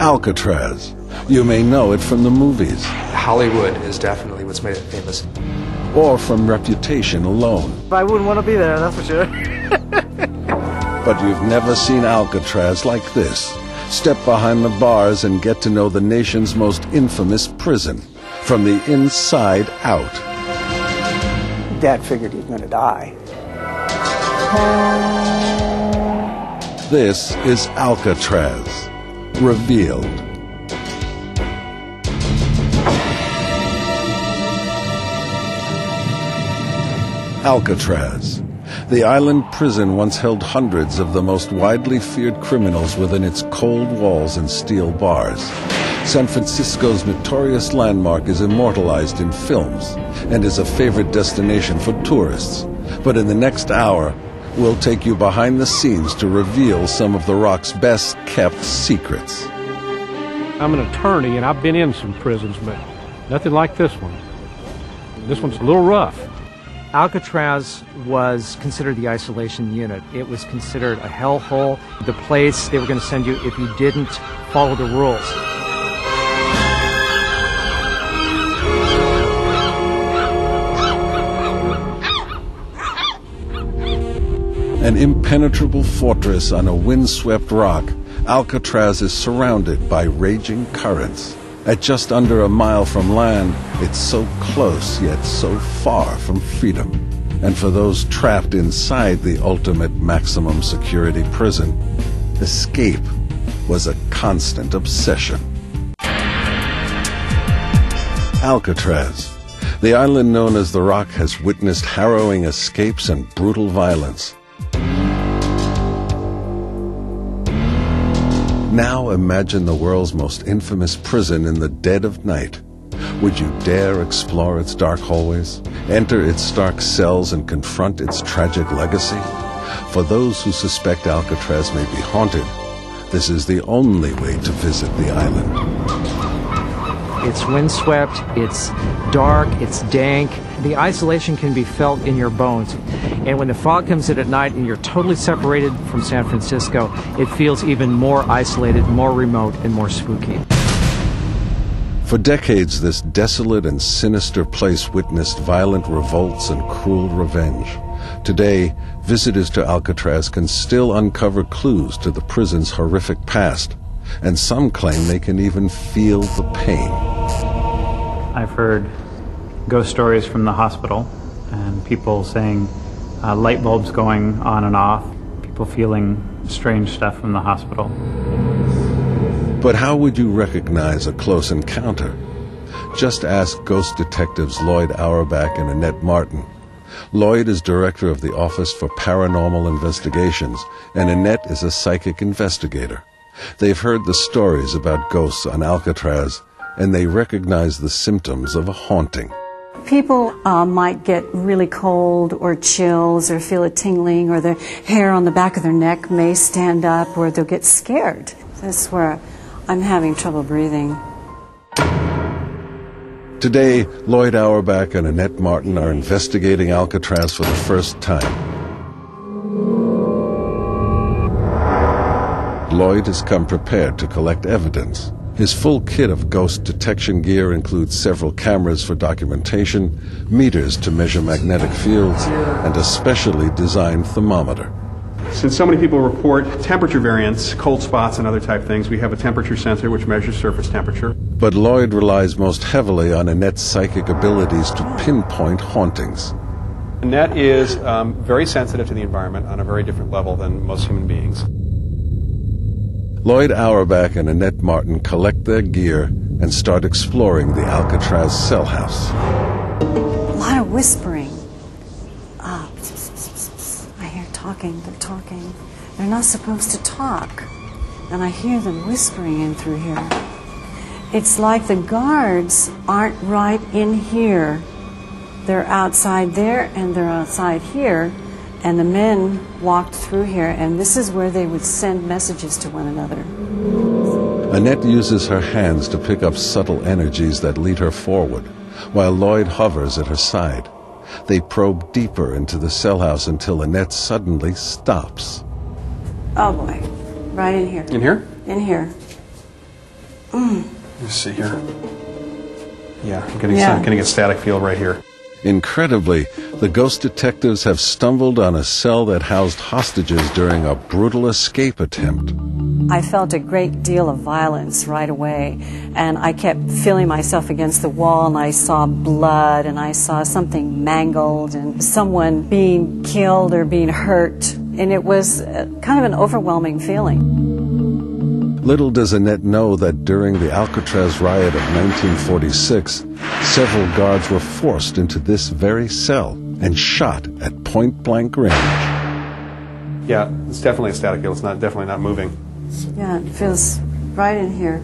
Alcatraz. You may know it from the movies. Hollywood is definitely what's made it famous. Or from reputation alone. I wouldn't want to be there, that's for sure. But you've never seen Alcatraz like this. Step behind the bars and get to know the nation's most infamous prison, from the inside out. Dad figured he was going to die. This is Alcatraz, revealed. Alcatraz. The island prison once held hundreds of the most widely feared criminals within its cold walls and steel bars. San Francisco's notorious landmark is immortalized in films and is a favorite destination for tourists. But in the next hour, we'll take you behind the scenes to reveal some of the Rock's best-kept secrets. I'm an attorney, and I've been in some prisons, but nothing like this one. This one's a little rough. Alcatraz was considered the isolation unit. It was considered a hellhole, the place they were going to send you if you didn't follow the rules. An impenetrable fortress on a windswept rock, Alcatraz is surrounded by raging currents. At just under a mile from land, it's so close yet so far from freedom. And for those trapped inside the ultimate maximum security prison, escape was a constant obsession. Alcatraz. The island known as the Rock has witnessed harrowing escapes and brutal violence. Now imagine the world's most infamous prison in the dead of night. Would you dare explore its dark hallways, enter its stark cells, and confront its tragic legacy? For those who suspect Alcatraz may be haunted, this is the only way to visit the island. It's windswept, it's dark, it's dank. The isolation can be felt in your bones. And when the fog comes in at night and you're totally separated from San Francisco, it feels even more isolated, more remote, and more spooky. For decades, this desolate and sinister place witnessed violent revolts and cruel revenge. Today, visitors to Alcatraz can still uncover clues to the prison's horrific past, and some claim they can even feel the pain. I've heard ghost stories from the hospital, and people saying light bulbs going on and off, people feeling strange stuff from the hospital. But how would you recognize a close encounter? Just ask ghost detectives Lloyd Auerbach and Annette Martin. Lloyd is director of the Office for Paranormal Investigations, and Annette is a psychic investigator. They've heard the stories about ghosts on Alcatraz, and they recognize the symptoms of a haunting. People might get really cold or chills or feel a tingling, or their hair on the back of their neck may stand up, or they'll get scared. That's where I'm having trouble breathing. Today, Lloyd Auerbach and Annette Martin are investigating Alcatraz for the first time. Lloyd has come prepared to collect evidence. His full kit of ghost detection gear includes several cameras for documentation, meters to measure magnetic fields, and a specially designed thermometer. Since so many people report temperature variance, cold spots and other type things, we have a temperature sensor which measures surface temperature. But Lloyd relies most heavily on Annette's psychic abilities to pinpoint hauntings. Annette is very sensitive to the environment on a very different level than most human beings. Lloyd Auerbach and Annette Martin collect their gear and start exploring the Alcatraz cell house. A lot of whispering. I hear talking, they're talking. They're not supposed to talk. And I hear them whispering in through here. It's like the guards aren't right in here. They're outside there and they're outside here. And the men walked through here, and this is where they would send messages to one another. Annette uses her hands to pick up subtle energies that lead her forward, while Lloyd hovers at her side. They probe deeper into the cell house until Annette suddenly stops. Oh boy, right in here. In here? In here. Let's see here. Yeah, I'm getting a static field right here. Incredibly, the ghost detectives have stumbled on a cell that housed hostages during a brutal escape attempt. I felt a great deal of violence right away, and I kept feeling myself against the wall, and I saw blood, and I saw something mangled, and someone being killed or being hurt, and it was kind of an overwhelming feeling. Little does Annette know that during the Alcatraz riot of 1946, several guards were forced into this very cell and shot at point-blank range. Yeah, it's definitely a static field. It's definitely not moving. Yeah, it feels right in here.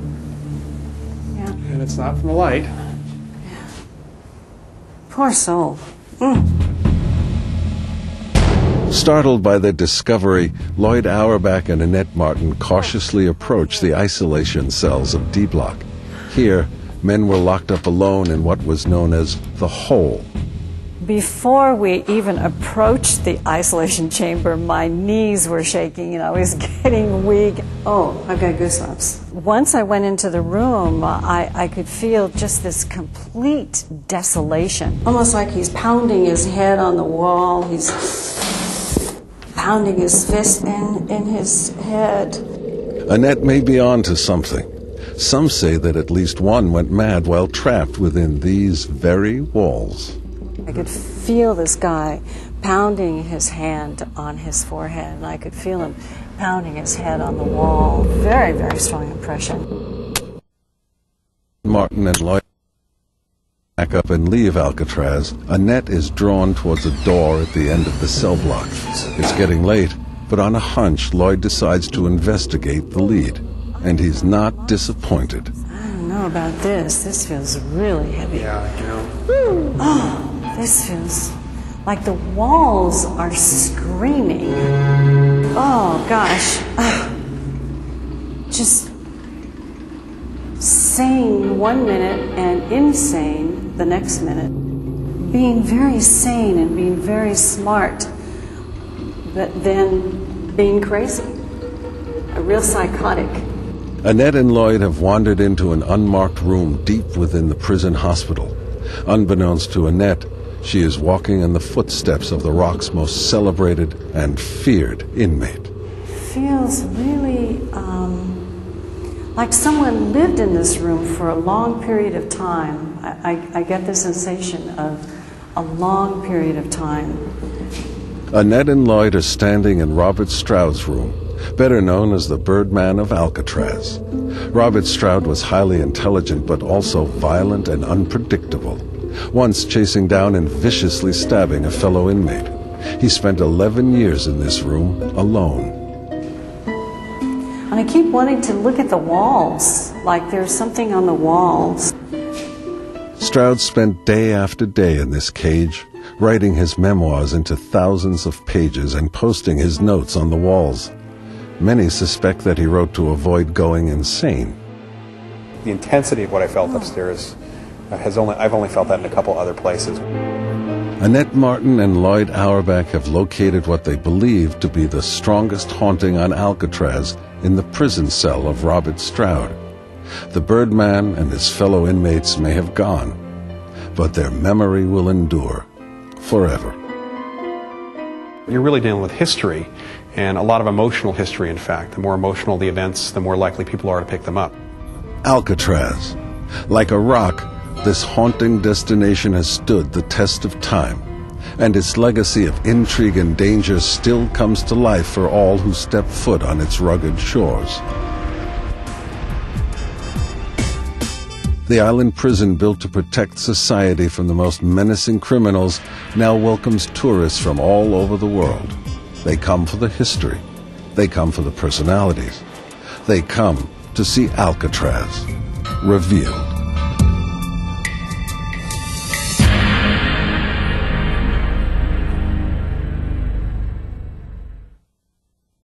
Yeah. And it's not from the light. Yeah. Poor soul. Startled by their discovery, Lloyd Auerbach and Annette Martin cautiously approached the isolation cells of D Block. Here, men were locked up alone in what was known as the hole. Before we even approached the isolation chamber, my knees were shaking and I was getting weak. Oh, I've got goosebumps. Once I went into the room, I could feel just this complete desolation. Almost like he's pounding his head on the wall. He's pounding his fist in his head. Annette may be on to something. Some say that at least one went mad while trapped within these very walls. I could feel this guy pounding his hand on his forehead, and I could feel him pounding his head on the wall. Very, very strong impression. Martin and Lloyd back up and leave Alcatraz. Annette is drawn towards a door at the end of the cell block. It's getting late, but on a hunch, Lloyd decides to investigate the lead, and he's not disappointed. I don't know about this. This feels really heavy. Yeah, you know. Woo! Oh. This feels like the walls are screaming. Oh, gosh. Just sane one minute and insane the next minute. Being very sane and being very smart, but then being crazy. A real psychotic. Annette and Lloyd have wandered into an unmarked room deep within the prison hospital. Unbeknownst to Annette, she is walking in the footsteps of the Rock's most celebrated and feared inmate. Feels really like someone lived in this room for a long period of time. I get the sensation of a long period of time. Annette and Lloyd are standing in Robert Stroud's room, better known as the Birdman of Alcatraz. Robert Stroud was highly intelligent but also violent and unpredictable, once chasing down and viciously stabbing a fellow inmate. He spent 11 years in this room alone. And I keep wanting to look at the walls, like there's something on the walls. Stroud spent day after day in this cage, writing his memoirs into thousands of pages and posting his notes on the walls. Many suspect that he wrote to avoid going insane. The intensity of what I felt upstairs I've only felt that in a couple other places. Annette Martin and Lloyd Auerbach have located what they believe to be the strongest haunting on Alcatraz in the prison cell of Robert Stroud. The Birdman and his fellow inmates may have gone, but their memory will endure forever. You're really dealing with history, and a lot of emotional history, in fact. The more emotional the events, the more likely people are to pick them up. Alcatraz. Like a rock, this haunting destination has stood the test of time, and its legacy of intrigue and danger still comes to life for all who step foot on its rugged shores. The island prison, built to protect society from the most menacing criminals, now welcomes tourists from all over the world. They come for the history. They come for the personalities. They come to see Alcatraz revealed.